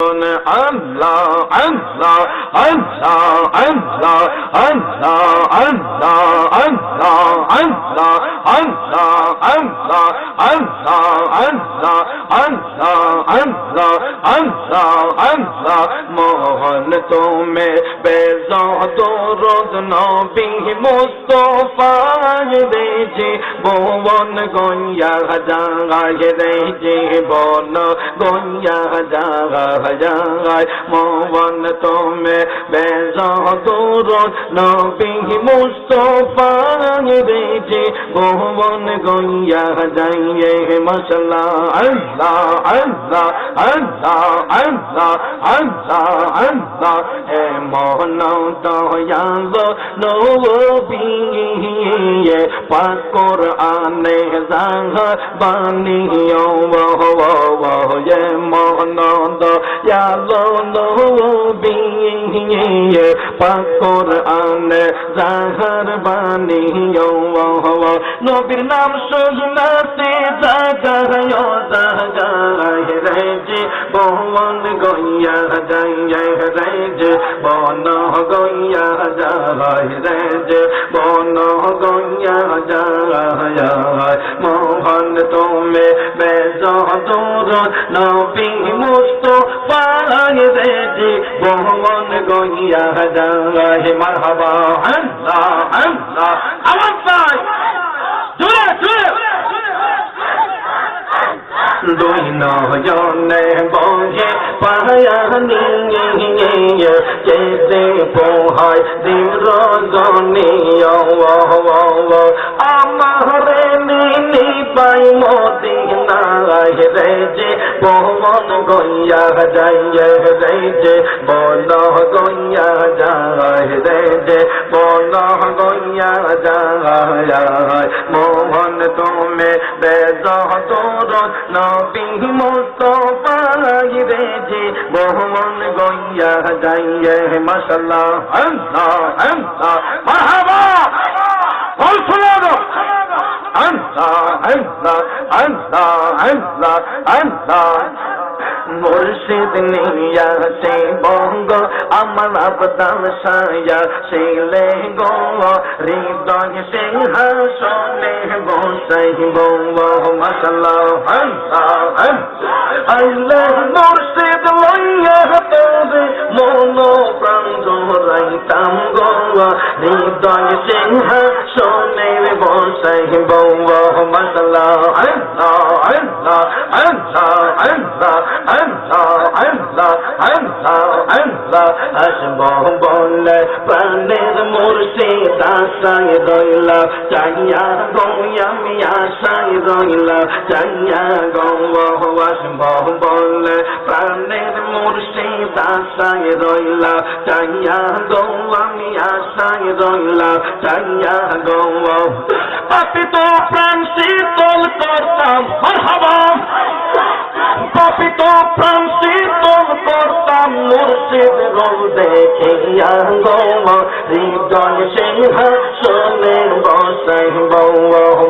Allah, Allah, Allah, Allah, Allah, Allah, Allah, Allah, Allah, Allah, Allah, Allah, Allah, মোহন তুমি বেজদরদ নবী মুস্তাফায় রেজি বন গঞ্জা জাগায় রেজি বন গঞ্জা জাগায় মোহন তুমি বেজদরদ নবী মুস্তাফায় রেজি বন গঞ্জা জাইয়ে মশলা আল্লাহ আল্লাহ আল্লাহ আল্লাহ আল্লাহ আল্লাহ হে মোহন দয়ালো নবী পাক কোরআনে জাহাবানিও হে মোহন দয়ালো নবী পাক কোরআনে জাহাবানিও নবীর নাম শুনতে জাগায় জাগায় রে জি বন গইয়া যায় রে জি বন গইয়া যায় রে জি বন গইয়া যায় মোহন তুমি বেজদুর নবী মুস্তাফা রে জি বন গইয়া যায় মারহাবা আল্লাহ আল্লাহ আওয়াজ পাই জোরে জোরে দুই নয়নে বহে পায়ানি যেতে পোহায় দিন রজনী আমারে নিনি পাই মদিনায় রে যে বন গইয়া যায় রে যে বন গইয়া যায় রে যে বন গইয়া যায় মোহন তুমি বেজদুর নবী মুস্তাফা রে জি বন গইয়া যাইয়ে মাশাআল্লাহ আল্লাহ আল্লাহ মারহাবা বল শোনা দাও আল্লাহ আল্লাহ আল্লাহ আল্লাহ আল্লাহ মুর্শিদ নিয়া সে বঙ্গ আমার আবদাল সায়া শিলে গো হৃদয় সিংহাসনে বসাই বঙ্গ মাশাআল্লাহ আল্লাহ মুর্শিদ লইয়া তোরে মন প্রাণ জোরাইতাম গো হৃদয় সিংহাসনে বসাই বঙ্গ মাশাআল্লাহ আল্লাহ আল্লাহ আল্লাহ আল্লাহ আল্লাহ আল্লাহ আল্লাহ আল্লাহ আসব বলে প্রাণের মুর্শিদ আশায় রইলা চাইয়া গো আমি আশায় রইলা চাইয়া গো আসব বলে প্রাণের মুর্শিদ আশায় রইলা চাইয়া গো আমি আশায় রইলা চাইয়া গো পাপিত প্রাণ শীতল করতাম মারহাবা পাপিত প্রাণ শীতল করতাম মুর্শিদ রোল দেখিয়া গো হৃদয় সিংহাসনে বসাই বউ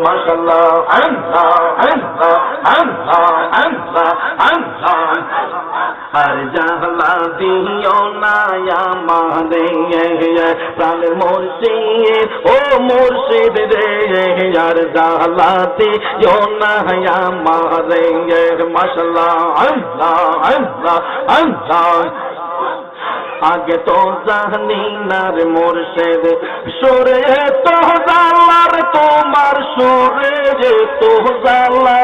মাশাআল্লাহ আল্লাহ আল্লাহ আল্লাহ আল্লাহ আল্লাহ আর জাহলা দিও না আমারে প্রাণ মুর্শিদ ও মুর্শিদ রে আর জাহলা দিও না আমারে মাশাআল্লাহ আল্লাহ আল্লাহ আল্লাহ আগে তো জানি না রে মুর্শিদ সুরে তো জালার তোমার সুরে তো জালা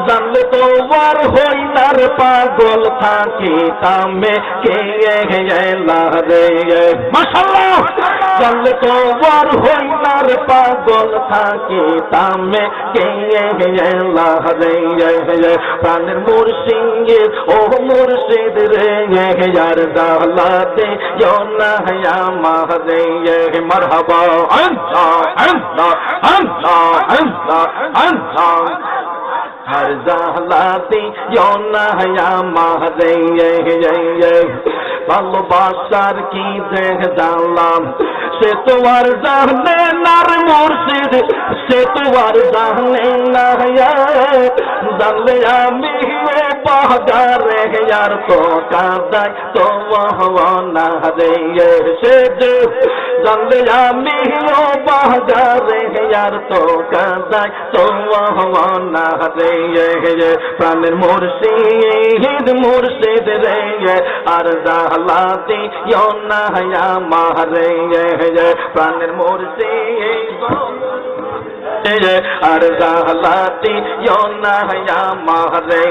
জানলে তো আর হই না রে পাগল থাকি তামে কে গেলা রে মাশাআল্লাহ জানলে তো আর হই না রে পাগল থাকি তামে কে গেলা রে প্রাণের মুর্শিদ ও মুর্শিদ রে यार दालाते योना या महरे मरहबा अल्लाह अल्लाह अल्लाह अल्लाह अल्लाह हर दालाते योना या महरे ভালোবাসার কি দেখ জানলাম সে তো আর জানে না রে মুর্শিদ সে তো আর জানে না জানলে আমি পাহাড়ে আর তো কাদাই তো না রে সে জানলে আমি পাহাড়ে আর তো কাদাই তো না রে প্রাণের মুর্শিদ মুর্শিদ রে আর জালাতি না মারে প্রাণের মুর্শিদ আর জালাতি না মারে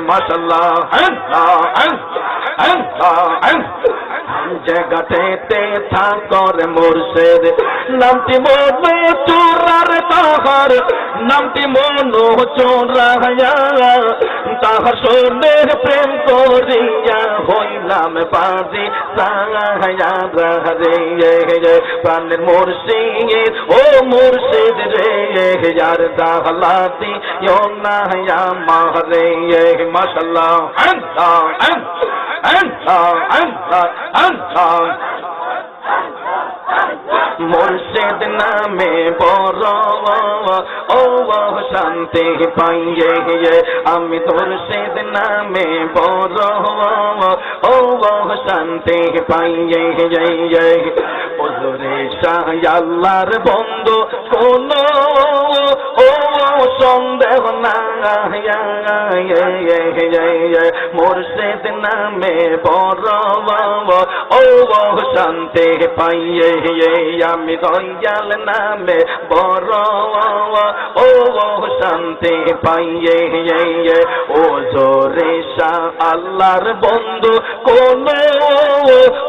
মাশাআল্লাহ জায়গাতে থাকর মুর্শিদ নামটি মনে চোরার তাহার নামটি মনো চোরাইয়া তাহার সোনের প্রেম করিয়া হইলাম বাজি সাহায়া রে প্রাণের মুর্শিদ ও মুর্শিদ রে यार दाहलाती यो ना या मारे माशाल्लाह मुर्शिद नामे बड़ो ओ शांति पाइए आमी मुर्शिद नामे बड़ो ओ शांति पाइए हुजूरे शाह আল্লাহর বন্ধু কোনো ও সন্দেহ না মুর্শিদ নামে বড় ও শান্তি পাইয়ে আমি দয়াল নামে বড় ও শান্তি পাইয়ে ও জোরে শাহ আল্লাহর বন্ধু কোন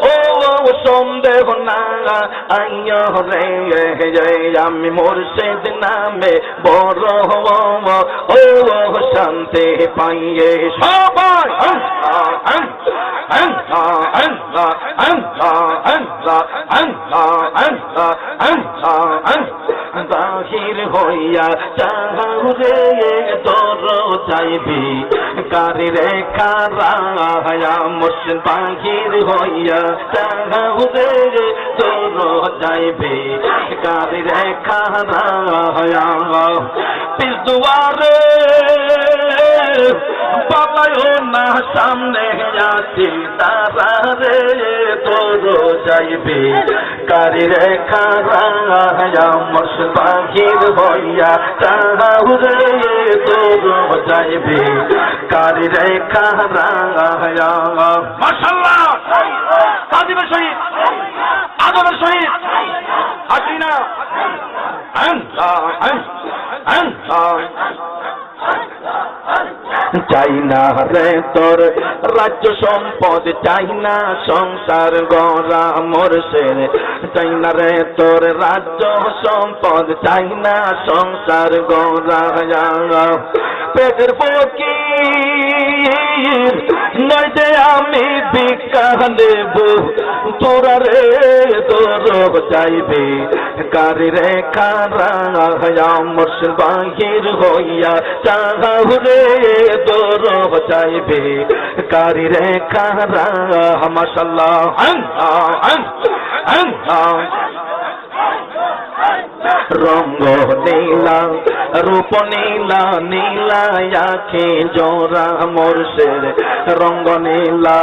ও সন্দেহ না আইয় রে আমি মুর্শিদ নামে বড় ও শান্তি পাইয়ে সবাই বাহির হইয়া চাহুরে তোর যাইবি কারি রেখা রায়া মুর্শিদ বাহির হইয়া চাহুরে তোর যাইবি কারি রেখা রায়া পিস দুয়ারে পালায়ও না সামনে আছি তারা রে তোর যাইবি কারি রেখা রায়া মুর্শিদ বাহির হইয়া চাহুরে তোর যাইবি কারি রেখা রায়া মাশাআল্লাহ তাজিমের শহীদ আদমের শহীদ হাসিনা চাই না রে তোর রাজ্য সম্পদ চাই না সংসার গড়া মুর্শিদ চাই না রে তোর রাজ্য সম্পদ চাই না সংসার গড়া পেটের ফকির নয় যে আমি ভিক্ষা দেব তোরা রে তোর চাইবে কারি রেখা রায়া মুর্শিদ বাহির হইয়া চাহুরে তোর চাইবে কারি রেখা রায়া মাশাআল্লাহ রঙ্গ নীলা রূপ নীলা নীলা আখি জোড়া মুর্শিদ রঙ্গ নীলা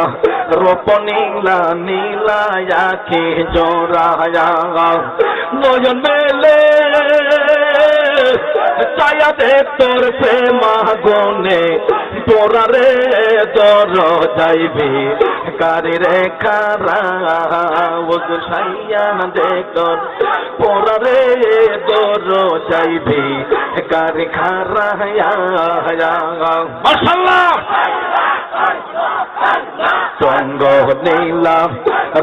রূপ নীলা নীলা আখি জোড়া নয়ন মেলে চায়া দে তোর প্রেম গুনে তোরা রে তোর যাইবি কারি রেখা রাজ সাইয়া দে তোর পোরা রে তোর যাইবি কারি খারা মাশাআল্লাহ চঙ্গ নীলা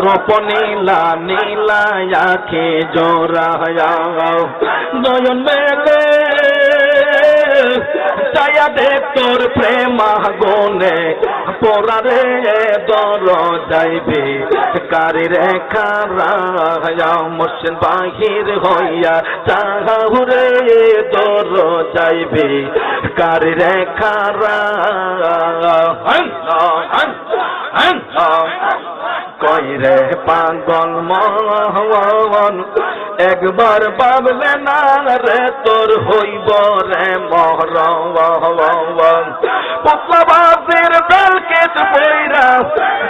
রূপ নীলা নীলা আখি জোড়া নয়ন মেলে চায়া দে তোর প্রেম গুনে পোরা রে দর যাইবি কারি রেখা রায়া মুর্শিদ বাহির হইয়া চাহুরে দর যাইবি কারি রেখা রায়া কইরে পাগল মন একবার ভাবলে না রে তোর হইব রে মহরম পুতলাবাজির বেলকেট পইরা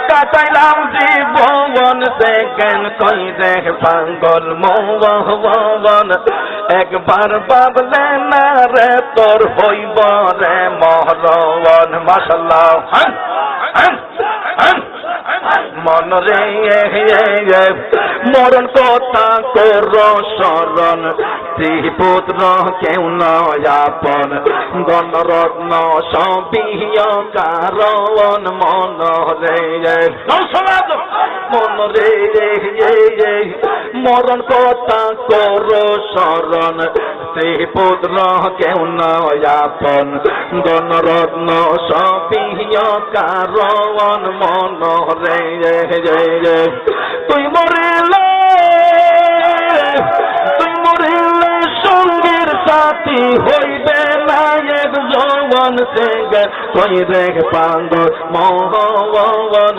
কাটাইলাম জীবন দেখেন কই দেখ পাগল মৌবন একবার ভাবলে না রে তোর হইব রে মহরম মাশাআল্লাহ মন রে মরণ কথা কর শরণ ত্রিপুত্র কেউ নয় আপন গণরত্ন সবিয় কারণ মন রে মন রে মরণ কথা কর শরণ ত্রিপুত্র কেউ নয় আপন গণরত্ন সবিয় কারণ মন রে তুই মরিলে সঙ্গীর সাথী হইবে না এক যৌবন সেঙ্গে তুই দেখ পাগল মহবন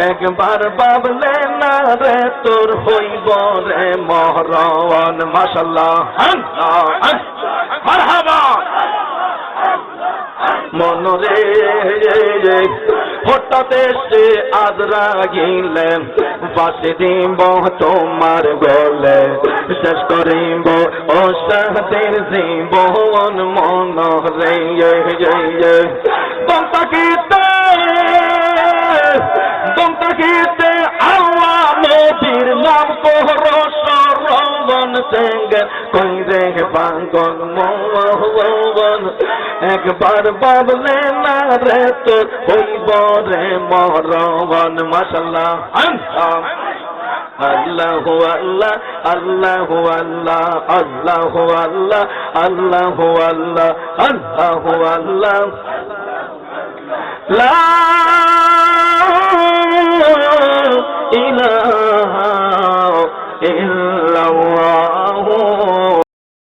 একবার ভাবলে না রে তোর হইব রে মহরণ মাশাআল্লাহ মারহাবা মন রে হঠাৎ এসে আদরা গিলেন বাসে দিব তোমার গলে শেষ করিব ও সাথের জীবন মন রে দমতাকিতে আল্লাহ নবীর নাম কোহর সরবন সেঙ্গে কই রে পাগল মৌবন একবার ভাবলে না রে তোর হইব রে মহরম মাশাআল্লাহ আল্লাহু আল্লাহ আল্লাহু আল্লাহ আল্লাহু আল্লাহ আল্লাহু আল্লাহ আল্লাহু আল্লাহ লা ইলাহা ইল্লা